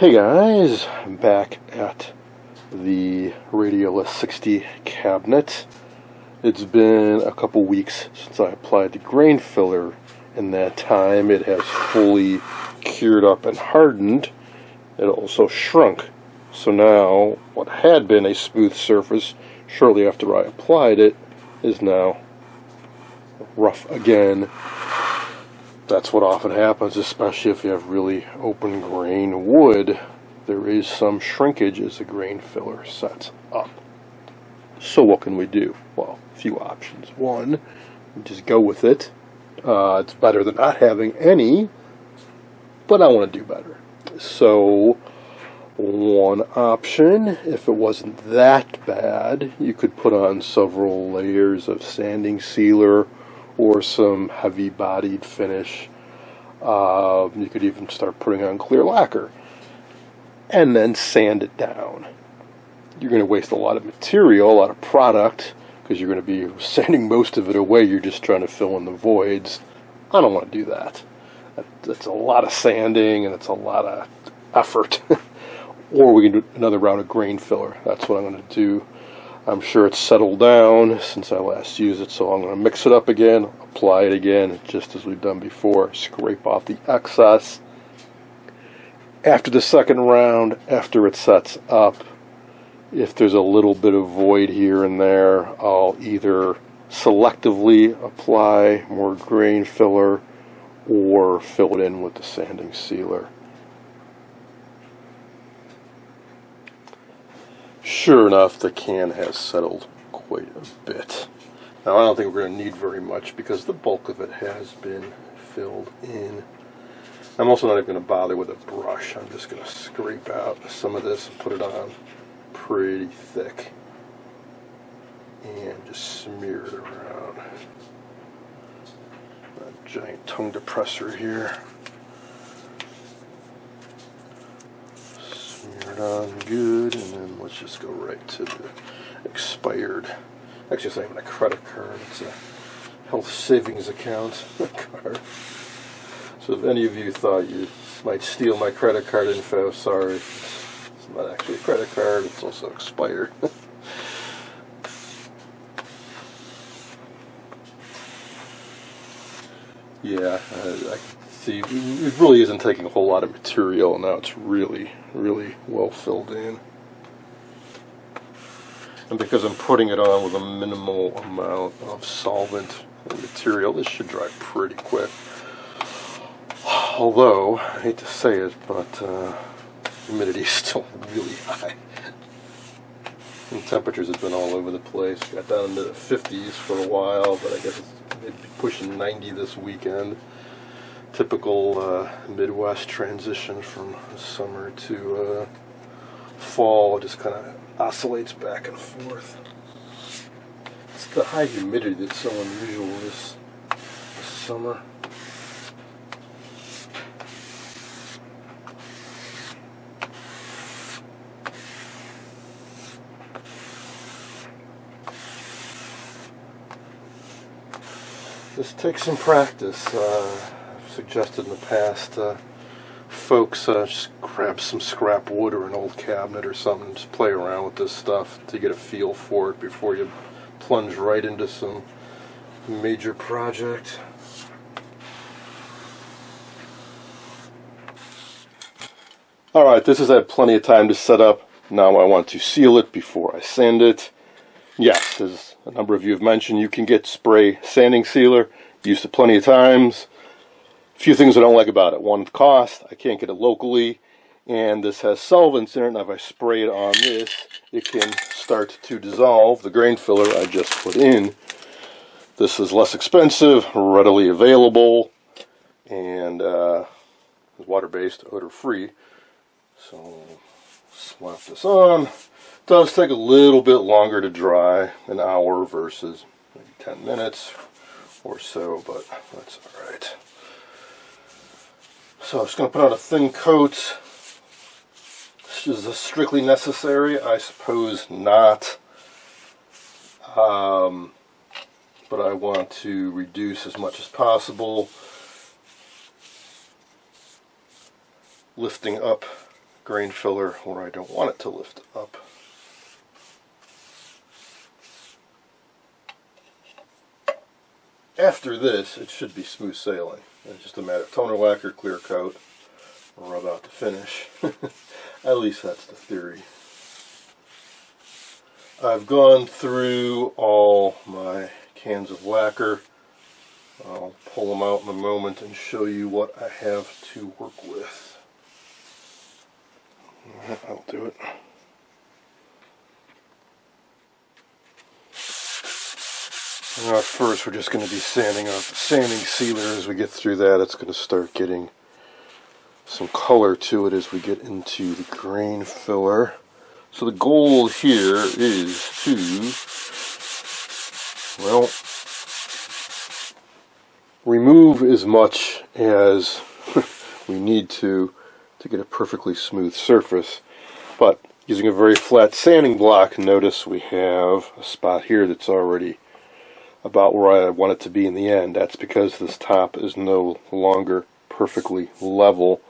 Hey guys, I'm back at the Radiola 60 cabinet. It's been a couple weeks since I applied the grain filler. In that time it has fully cured up and hardened. It also shrunk. So now what had been a smooth surface shortly after I applied it is now rough again. That's what often happens, especially if you have really open grain wood. There is some shrinkage as the grain filler sets up. So what can we do? Well, a few options. One, just go with it. It's better than not having any, but I want to do better. So one option, if it wasn't that bad, you could put on several layers of sanding sealer or some heavy-bodied finish. You could even start putting on clear lacquer and then sand it down. You're going to waste a lot of material, a lot of product, because you're going to be sanding most of it away. You're just trying to fill in the voids. I don't want to do that. That's a lot of sanding and it's a lot of effort. Or we can do another round of grain filler. That's what I'm going to do. I'm sure it's settled down since I last used it, so I'm going to mix it up again, apply it again, just as we've done before, scrape off the excess. After the second round, after it sets up, if there's a little bit of void here and there, I'll either selectively apply more grain filler or fill it in with the sanding sealer. Sure enough, the can has settled quite a bit. Now, I don't think we're going to need very much because the bulk of it has been filled in. I'm also not even going to bother with a brush. I'm just going to scrape out some of this and put it on pretty thick and just smear it around. A giant tongue depressor here. Smear it on good, and then let's just go right to the expired. Actually, it's not even a credit card, it's a health savings account card. So if any of you thought you might steal my credit card info, sorry. It's not actually a credit card, it's also expired. Yeah, I see, it really isn't taking a whole lot of material, and now it's really, really well filled in. And because I'm putting it on with a minimal amount of solvent and material, this should dry pretty quick. Although, I hate to say it, but humidity is still really high. And temperatures have been all over the place. Got down into the 50s for a while, but I guess it'd be pushing 90 this weekend. Typical Midwest transition from summer to fall. It just kind of oscillates back and forth. It's the high humidity that's so unusual this summer. This takes some practice. I've suggested in the past folks just grab some scrap wood or an old cabinet or something, just play around with this stuff to get a feel for it before you plunge right into some major project. Alright, this has had plenty of time to set up. Now I want to seal it before I sand it. Yes, as a number of you have mentioned, you can get spray sanding sealer. Used it plenty of times. A few things I don't like about it. One, cost. I can't get it locally. And this has solvents in it, and if I spray it on this, it can start to dissolve the grain filler I just put in. This is less expensive, readily available, and is water-based, odor-free. So, slap this on. Does take a little bit longer to dry, an hour versus maybe 10 minutes or so, but that's alright. So I'm just going to put on a thin coat. Is this strictly necessary? I suppose not. But I want to reduce as much as possible, lifting up grain filler where I don't want it to lift up. After this, it should be smooth sailing. It's just a matter of toner lacquer, clear coat, rub out the finish. At least that's the theory. I've gone through all my cans of lacquer. I'll pull them out in a moment and show you what I have to work with. I'll do it. Now first we're just going to be sanding off the sanding sealer. As we get through that, it's going to start getting some color to it as we get into the grain filler. So the goal here is to, well, remove as much as we need to get a perfectly smooth surface. But using a very flat sanding block, notice we have a spot here that's already about where I want it to be in the end. That's because this top is no longer perfectly level.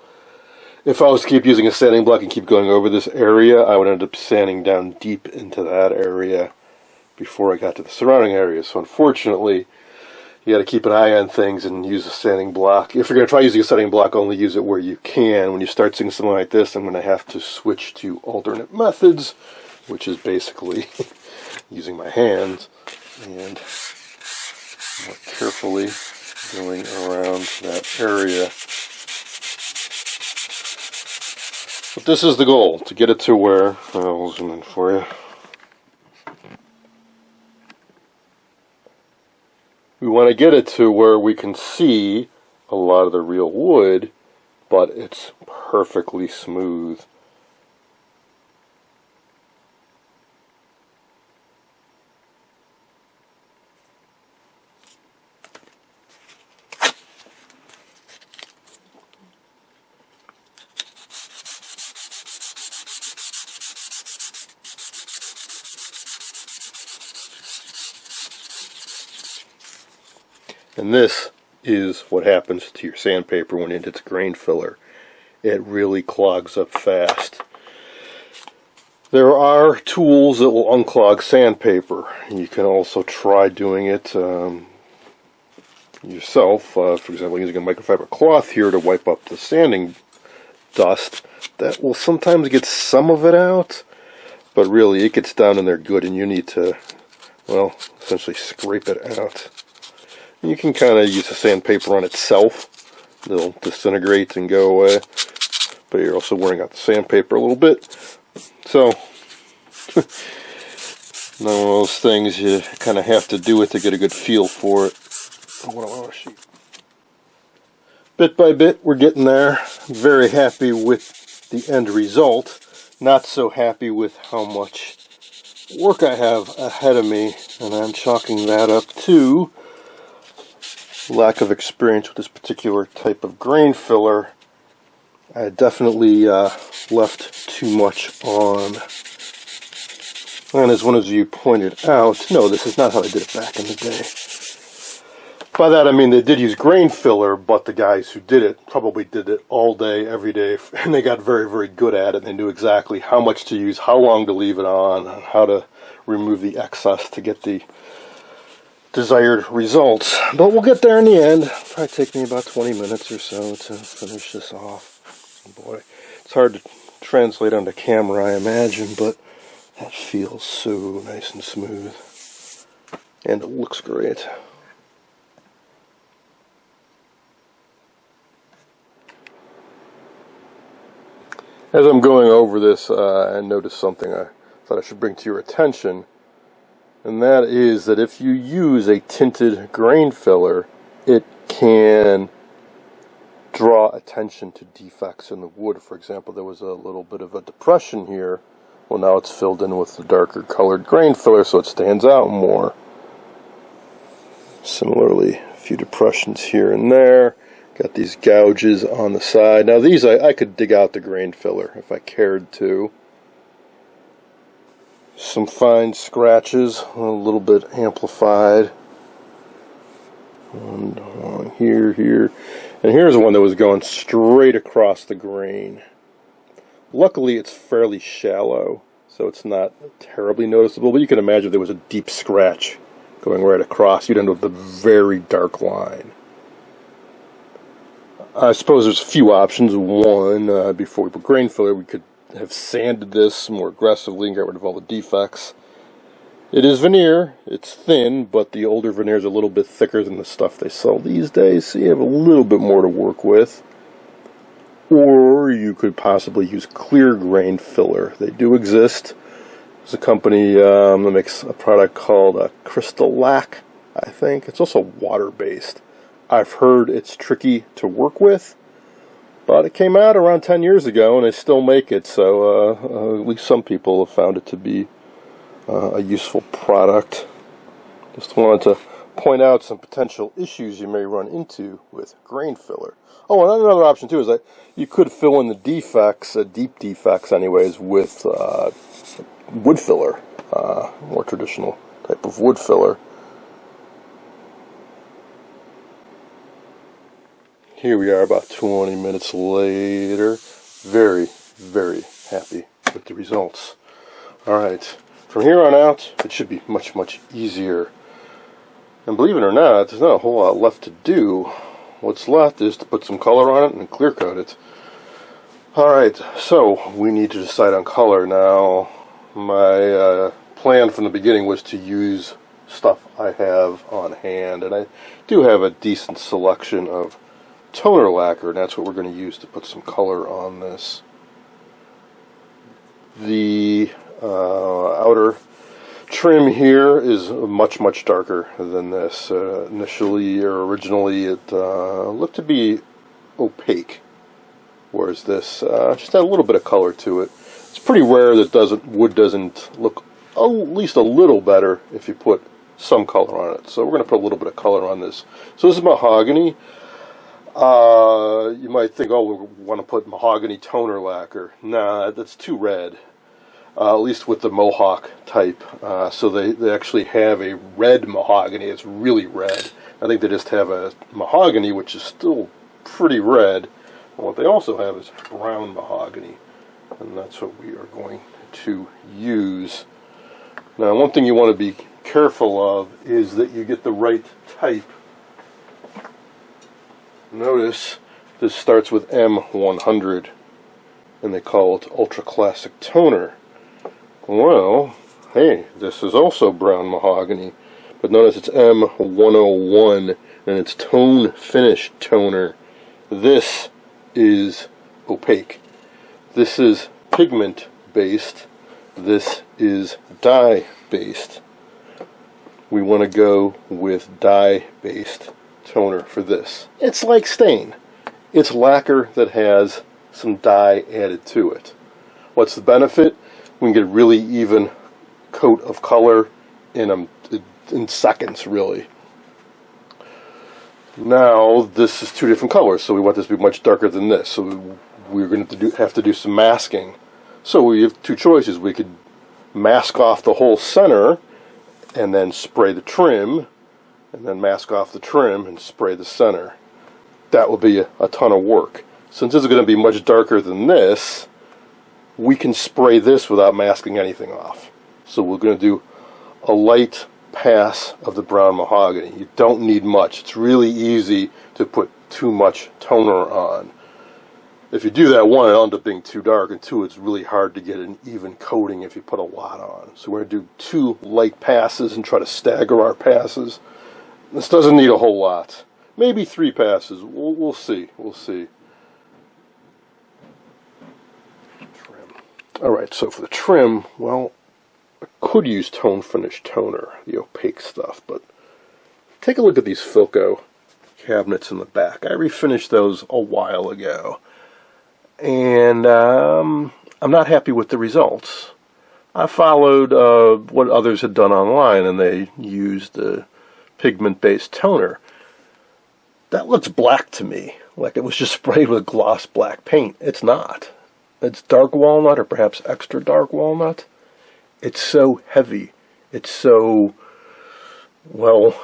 If I was to keep using a sanding block and keep going over this area, I would end up sanding down deep into that area before I got to the surrounding areas. So unfortunately, you got to keep an eye on things and use a sanding block. If you're going to try using a sanding block, only use it where you can. When you start seeing something like this, I'm going to have to switch to alternate methods, which is basically using my hands and more carefully going around that area. But this is the goal, to get it to where, I'll zoom in for you. We want to get it to where we can see a lot of the real wood, but it's perfectly smooth. And this is what happens to your sandpaper when it hits grain filler. It really clogs up fast. There are tools that will unclog sandpaper. You can also try doing it yourself. For example, using a microfiber cloth here to wipe up the sanding dust. That will sometimes get some of it out, but really it gets down in there good, and you need to, well, essentially scrape it out. You can kind of use the sandpaper on itself. It'll disintegrate and go away. But you're also wearing out the sandpaper a little bit. So, one of those things you kind of have to do it to get a good feel for it. What do I want to shoot? Bit by bit, we're getting there. Very happy with the end result. Not so happy with how much work I have ahead of me. And I'm chalking that up to lack of experience with this particular type of grain filler. I definitely left too much on. And as one of you pointed out, no, this is not how I did it back in the day. By that I mean they did use grain filler, but the guys who did it probably did it all day, every day, and they got very, very good at it. They knew exactly how much to use, how long to leave it on, and how to remove the excess to get the desired results. But we'll get there in the end. It'll probably take me about 20 minutes or so to finish this off. Boy, it's hard to translate onto camera, I imagine, but that feels so nice and smooth. And it looks great. As I'm going over this, I noticed something I thought I should bring to your attention. And that is that if you use a tinted grain filler, it can draw attention to defects in the wood. For example, there was a little bit of a depression here. Well, now it's filled in with the darker colored grain filler, so it stands out more. Similarly, a few depressions here and there. Got these gouges on the side. Now these, I could dig out the grain filler if I cared to. Some fine scratches, a little bit amplified. And along here. And here's one that was going straight across the grain. Luckily, it's fairly shallow, so it's not terribly noticeable, but you can imagine if there was a deep scratch going right across, you'd end up with a very dark line. I suppose there's a few options. One, before we put grain filler, we could have sanded this more aggressively and get rid of all the defects. It is veneer, it's thin, but the older veneer is a little bit thicker than the stuff they sell these days, so you have a little bit more to work with. Or you could possibly use clear grain filler. They do exist. There's a company that makes a product called Crystal Lac, I think. It's also water-based. I've heard it's tricky to work with, but it came out around 10 years ago, and they still make it, so at least some people have found it to be a useful product. Just wanted to point out some potential issues you may run into with grain filler. Oh, and another option too is that you could fill in the defects, deep defects anyways, with wood filler, more traditional type of wood filler. Here we are about 20 minutes later. Very, very happy with the results. Alright, from here on out, it should be much, much easier. And believe it or not, there's not a whole lot left to do. What's left is to put some color on it and clear coat it. Alright, so we need to decide on color now. My plan from the beginning was to use stuff I have on hand, and I do have a decent selection of toner lacquer, and that's what we're going to use to put some color on this. The outer trim here is much, much darker than this. Initially, or originally, it looked to be opaque, whereas this just had a little bit of color to it. It's pretty rare that wood doesn't look at least a little better if you put some color on it. So we're going to put a little bit of color on this. So this is mahogany. You might think, oh, we want to put mahogany toner lacquer. Nah, that's too red. At least with the Mohawk type. So they actually have a red mahogany. It's really red. I think they just have a mahogany, which is still pretty red. And what they also have is brown mahogany. And that's what we are going to use. Now, one thing you want to be careful of is that you get the right type. Notice this starts with M100, and they call it Ultra Classic Toner. Well, hey, this is also brown mahogany, but notice it's M101, and it's Tone Finish Toner. This is opaque. This is pigment-based. This is dye-based. We want to go with dye-based toner for this. It's like stain. It's lacquer that has some dye added to it. What's the benefit? We can get a really even coat of color in seconds, really. Now, this is two different colors, so we want this to be much darker than this. So we're going to have to do some masking. So we have two choices. We could mask off the whole center and then spray the trim, and then mask off the trim and spray the center. That would be a ton of work. Since this is going to be much darker than this, we can spray this without masking anything off. So we're going to do a light pass of the brown mahogany. You don't need much. It's really easy to put too much toner on. If you do that, one, it'll end up being too dark, and two, it's really hard to get an even coating if you put a lot on. So we're going to do 2 light passes and try to stagger our passes. This doesn't need a whole lot. Maybe 3 passes. We'll see. We'll see. Trim. Alright, so for the trim, well, I could use Tone Finish Toner, the opaque stuff, but take a look at these p5o cabinets in the back. I refinished those a while ago, and I'm not happy with the results. I followed what others had done online, and they used the pigment-based toner. That looks black to me, like it was just sprayed with gloss black paint. It's not. It's dark walnut, or perhaps extra dark walnut. It's so heavy. It's so, well,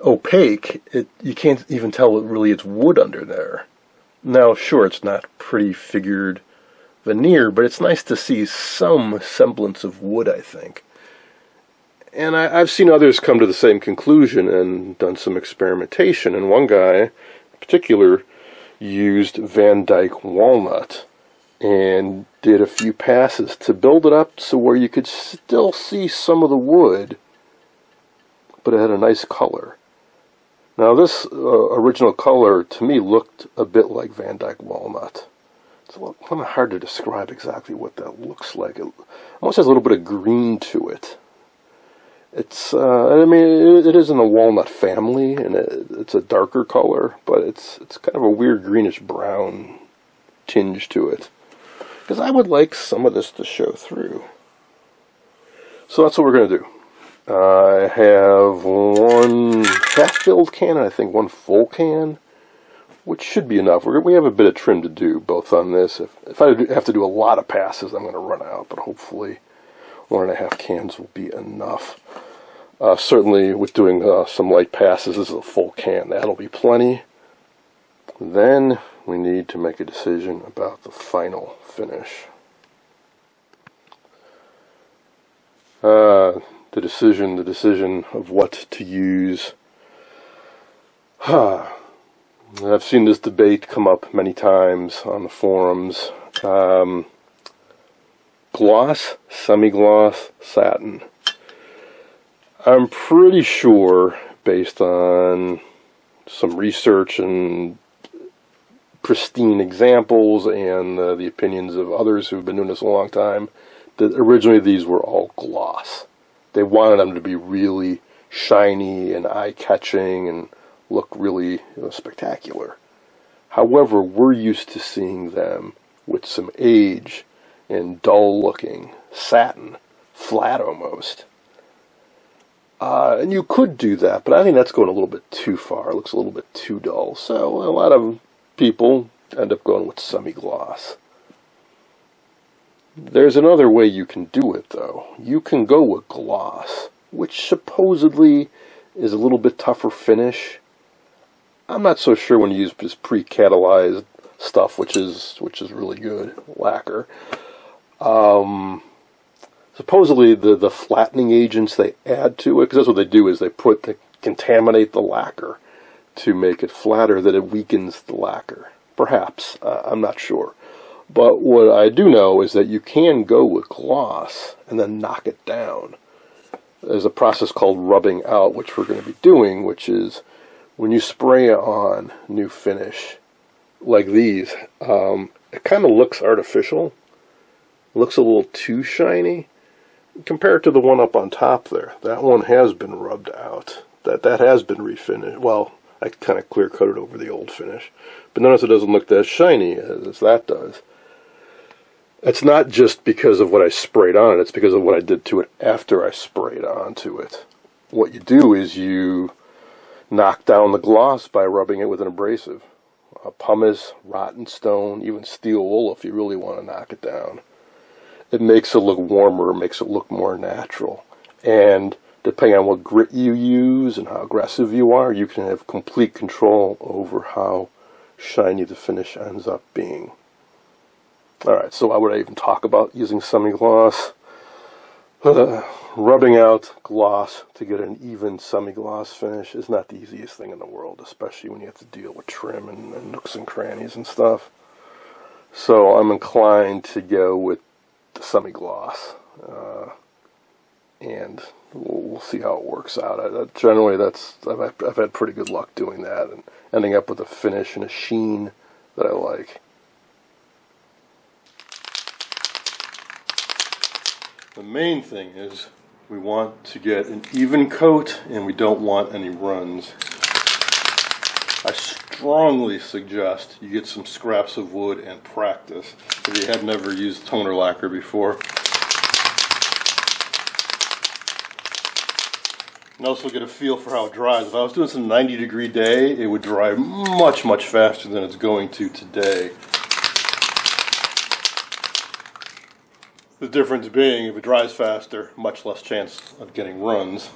opaque. You can't even tell really it's wood under there. Now, sure, it's not pretty figured veneer, but it's nice to see some semblance of wood, I think. And I've seen others come to the same conclusion and done some experimentation, and one guy in particular used Van Dyke walnut and did a few passes to build it up so where you could still see some of the wood, but it had a nice color. Now this original color to me looked a bit like Van Dyke walnut. It's a little kind of hard to describe exactly what that looks like. It almost has a little bit of green to it. It's, I mean, it is in the walnut family, and it's a darker color, but it's kind of a weird greenish brown tinge to it. Because I would like some of this to show through. So that's what we're going to do. I have one half-filled can, and I think one full can, which should be enough. We have a bit of trim to do, both on this. If I have to do a lot of passes, I'm going to run out, but hopefully 1.5 cans will be enough. Certainly with doing some light passes, this is a full can. That'll be plenty. Then we need to make a decision about the final finish. The decision of what to use. I've seen this debate come up many times on the forums. Gloss, semi-gloss, satin. I'm pretty sure, based on some research and pristine examples and the opinions of others who've been doing this a long time, that originally these were all gloss. They wanted them to be really shiny and eye-catching and look really spectacular. However, we're used to seeing them with some age and dull-looking satin, flat almost. And you could do that, but I think that's going a little bit too far. It looks a little bit too dull. So a lot of people end up going with semi-gloss. There's another way you can do it, though. You can go with gloss, which supposedly is a little bit tougher finish. I'm not so sure when you use this pre-catalyzed stuff, which is really good, lacquer. Supposedly the flattening agents they add to it, because that's what they do, is they contaminate the lacquer to make it flatter, that it weakens the lacquer. Perhaps. I'm not sure. But what I do know is that you can go with gloss and then knock it down. There's a process called rubbing out, which we're going to be doing, which is when you spray on new finish like these, it kind of looks artificial. It looks a little too shiny. Compared to the one up on top there, that one has been rubbed out. That has been refinished. Well, I kind of clear coated over the old finish. But notice it doesn't look that shiny as that does. It's not just because of what I sprayed on it, it's because of what I did to it after I sprayed onto it. What you do is you knock down the gloss by rubbing it with an abrasive. Pumice, rotten stone, even steel wool if you really want to knock it down. It makes it look warmer, it makes it look more natural. And depending on what grit you use and how aggressive you are, you can have complete control over how shiny the finish ends up being. Alright, so why would I even talk about using semi-gloss? Rubbing out gloss to get an even semi-gloss finish is not the easiest thing in the world, especially when you have to deal with trim and nooks and crannies and stuff. So I'm inclined to go with the semi-gloss, and we'll see how it works out. Generally, I've had pretty good luck doing that and ending up with a finish and a sheen that I like. The main thing is we want to get an even coat and we don't want any runs. I strongly suggest you get some scraps of wood and practice if you have never used toner lacquer before. And also get a feel for how it dries. If I was doing some 90-degree day, it would dry much, much faster than it's going to today. The difference being, if it dries faster, much less chance of getting runs.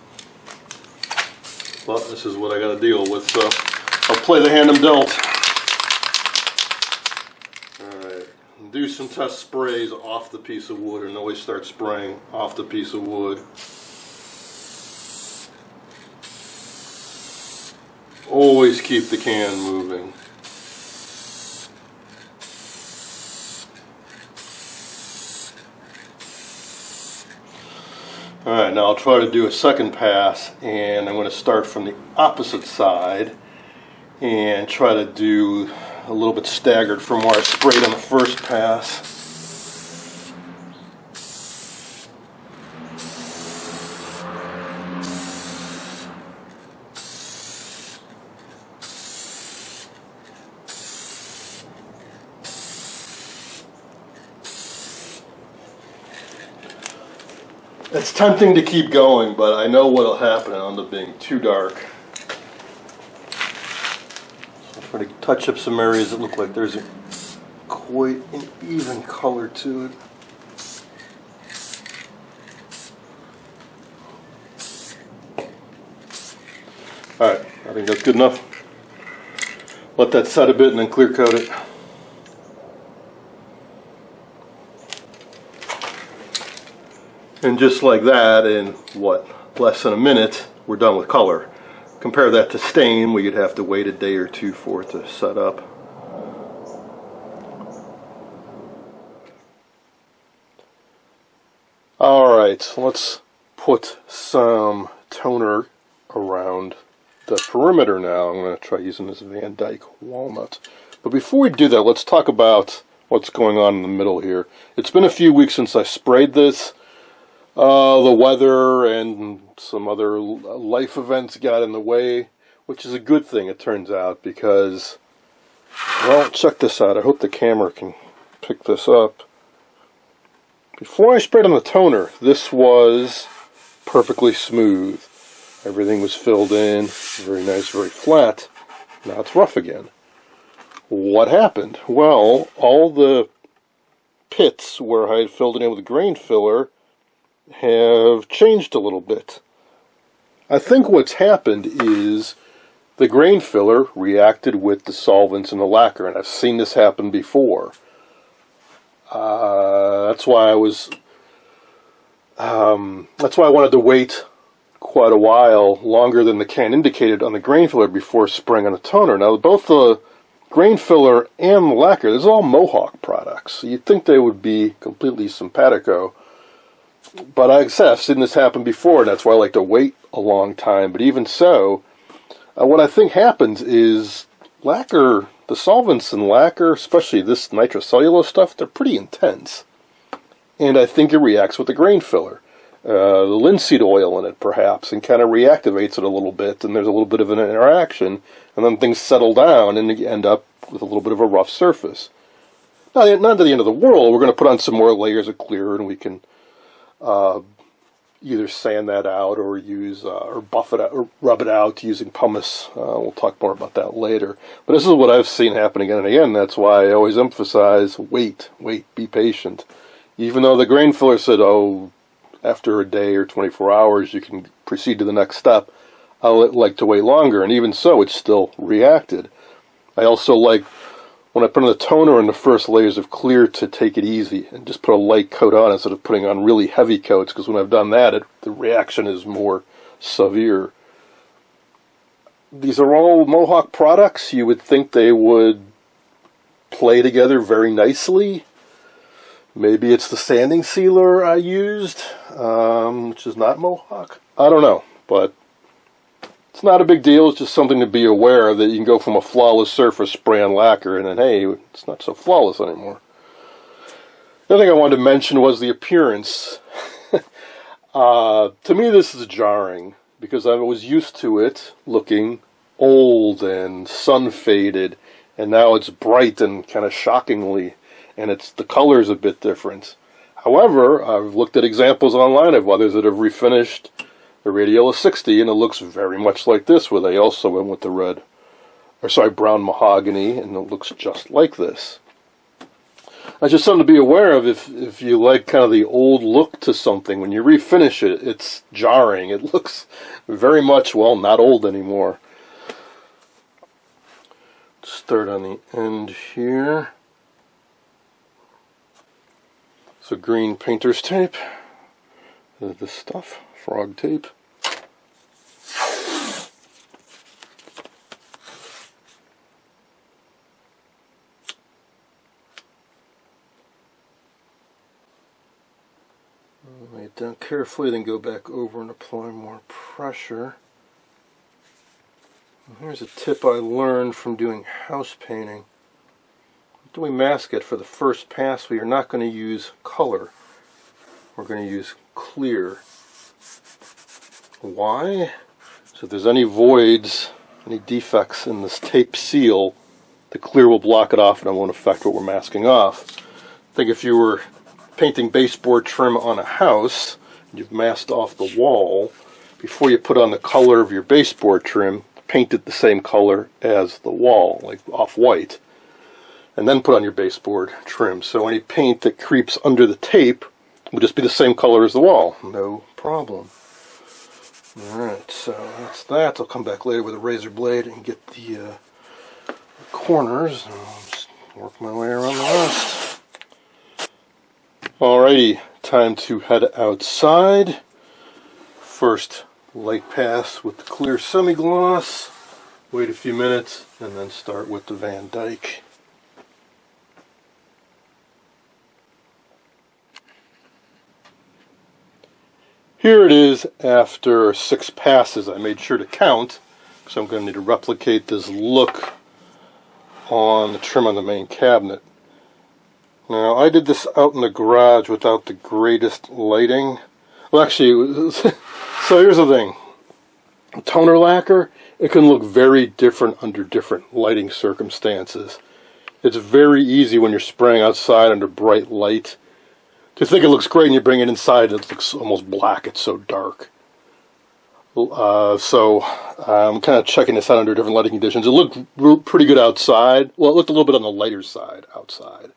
But this is what I got to deal with, so I'll play the hand I'm dealt. Alright, do some test sprays off the piece of wood, and always start spraying off the piece of wood. Always keep the can moving. Alright, now I'll try to do a second pass, and I'm going to start from the opposite side and try to do a little bit staggered from where I sprayed on the first pass. It's tempting to keep going, but I know what'll happen. It'll end up being too dark. So I'll try to touch up some areas that look like there's quite an even color to it. Alright, I think that's good enough. Let that set a bit and then clear coat it. And just like that, in what, less than a minute, we're done with color. Compare that to stain, where you'd have to wait a day or two for it to set up. Alright, let's put some toner around the perimeter now. I'm going to try using this Van Dyke walnut. But before we do that, let's talk about what's going on in the middle here. It's been a few weeks since I sprayed this. The weather and some other life events got in the way, which is a good thing, it turns out, because, well, check this out. I hope the camera can pick this up. Before I sprayed on the toner, this was perfectly smooth. Everything was filled in, very nice, very flat. Now it's rough again. What happened? Well, all the pits where I had filled it in with grain filler have changed a little bit. I think what's happened is the grain filler reacted with the solvents in the lacquer, and I've seen this happen before. That's why I wanted to wait quite a while, longer than the can indicated, on the grain filler before spraying on the toner. Now, both the grain filler and the lacquer, this is all Mohawk products, so you'd think they would be completely simpatico. But like I said, I've seen this happen before, and that's why I like to wait a long time. But even so, what I think happens is lacquer, the solvents in lacquer, especially this nitrocellulose stuff, they're pretty intense. And I think it reacts with the grain filler. The linseed oil in it, perhaps, and kind of reactivates it a little bit, and there's a little bit of an interaction, and then things settle down, and you end up with a little bit of a rough surface. Now, not to the end of the world. We're going to put on some more layers of clear, and we can either sand that out or use or buff it out or rub it out using pumice. We'll talk more about that later. But this is what I've seen happen again and again. That's why I always emphasize wait, be patient. Even though the grain filler said, oh, after a day or 24 hours you can proceed to the next step, I like to wait longer, and even so it's still reacted. I also like, when I put on the toner in the first layers of clear, to take it easy and just put a light coat on instead of putting on really heavy coats, because when I've done that, the reaction is more severe. These are all Mohawk products. You would think they would play together very nicely. Maybe it's the sanding sealer I used, which is not Mohawk. I don't know, but it's not a big deal. It's just something to be aware of, that you can go from a flawless surface spray on lacquer, and then, hey, it's not so flawless anymore. The other thing I wanted to mention was the appearance. To me, this is jarring, because I was used to it looking old and sun-faded, and now it's bright and kind of shockingly, and the color's a bit different. However, I've looked at examples online of others that have refinished the Radiola 60, and it looks very much like this, where they also went with the brown mahogany, and it looks just like this. That's just something to be aware of if you like kind of the old look to something. When you refinish it, it's jarring. It looks very much, well, not old anymore. Start on the end here. So green painter's tape, this stuff, frog tape. Lay it down carefully, then go back over and apply more pressure. And here's a tip I learned from doing house painting. Doing mask it for the first pass, we are not going to use color. We're going to use clear. Why? So if there's any voids, any defects in this tape seal, the clear will block it off and it won't affect what we're masking off. I think if you were painting baseboard trim on a house, you've masked off the wall, before you put on the color of your baseboard trim, paint it the same color as the wall, like off-white, and then put on your baseboard trim. So any paint that creeps under the tape will just be the same color as the wall. No problem. Alright, so that's that. I'll come back later with a razor blade and get the corners. I'll just work my way around the rest. Alrighty, time to head outside. First, light pass with the clear semi-gloss. Wait a few minutes, and then start with the Van Dyke. Here it is after 6 passes. I made sure to count, because I'm going to need to replicate this look on the trim on the main cabinet. Now, I did this out in the garage without the greatest lighting. Well, actually, so here's the thing. Toner lacquer, it can look very different under different lighting circumstances. It's very easy when you're spraying outside under bright light to think it looks great, and you bring it inside, it looks almost black. It's so dark. So I'm kind of checking this out under different lighting conditions. It looked pretty good outside. Well, it looked a little bit on the lighter side outside.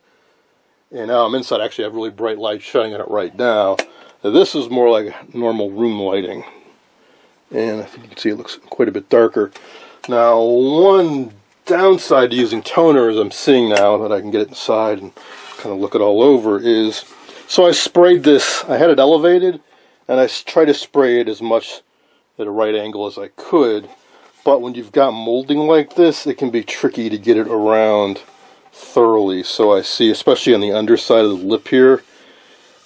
And now I'm inside. Actually, I have really bright light shining on it right now. This is more like normal room lighting. And I think you can see it looks quite a bit darker. Now, one downside to using toner, as I'm seeing now that I can get it inside and kind of look it all over, is, so I sprayed this, I had it elevated, and I tried to spray it as much at a right angle as I could, but when you've got molding like this, it can be tricky to get it around thoroughly. So I see, especially on the underside of the lip here,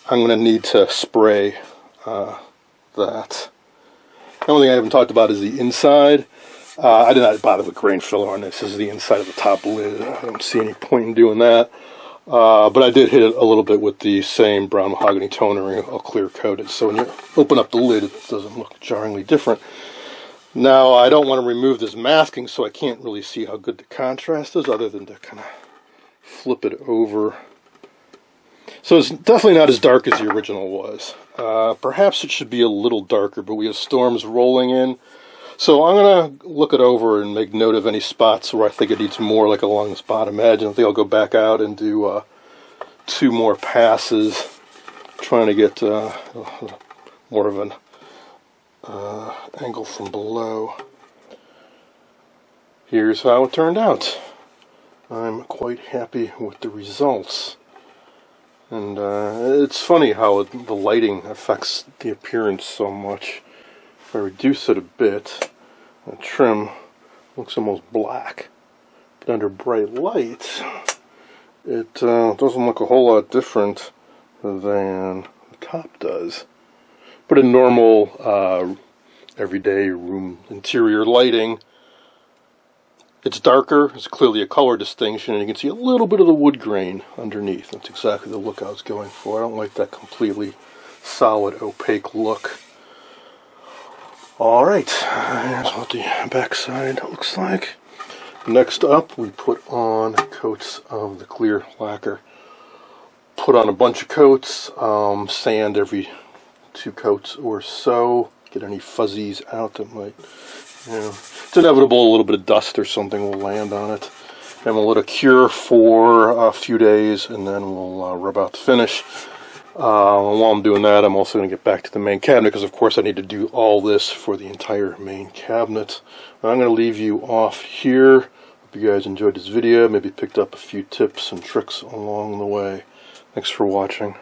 I'm going to need to spray that. The only thing I haven't talked about is the inside. I did not bother with grain filler on this. This is the inside of the top lid. I don't see any point in doing that. But I did hit it a little bit with the same brown mahogany toner, and I'll clear coat it. So when you open up the lid, it doesn't look jarringly different. Now, I don't want to remove this masking, so I can't really see how good the contrast is, other than to kind of flip it over. So it's definitely not as dark as the original was. Perhaps it should be a little darker, but we have storms rolling in. So I'm going to look it over and make note of any spots where I think it needs more, like along this bottom edge. And I think I'll go back out and do 2 more passes, trying to get more of an angle from below. Here's how it turned out. I'm quite happy with the results. And it's funny how the lighting affects the appearance so much. If I reduce it a bit, the trim looks almost black. But under bright light, it doesn't look a whole lot different than the top does. But in normal, everyday room interior lighting, it's darker. It's clearly a color distinction, and you can see a little bit of the wood grain underneath. That's exactly the look I was going for. I don't like that completely solid, opaque look. Alright, here's what the back side looks like. Next up, we put on coats of the clear lacquer. Put on a bunch of coats, sand every 2 coats or so. Get any fuzzies out that might, it's inevitable a little bit of dust or something will land on it. And we'll let it cure for a few days, and then we'll rub out the finish. While I'm doing that, I'm also going to get back to the main cabinet, because of course I need to do all this for the entire main cabinet. I'm going to leave you off here. Hope you guys enjoyed this video, maybe picked up a few tips and tricks along the way. Thanks for watching.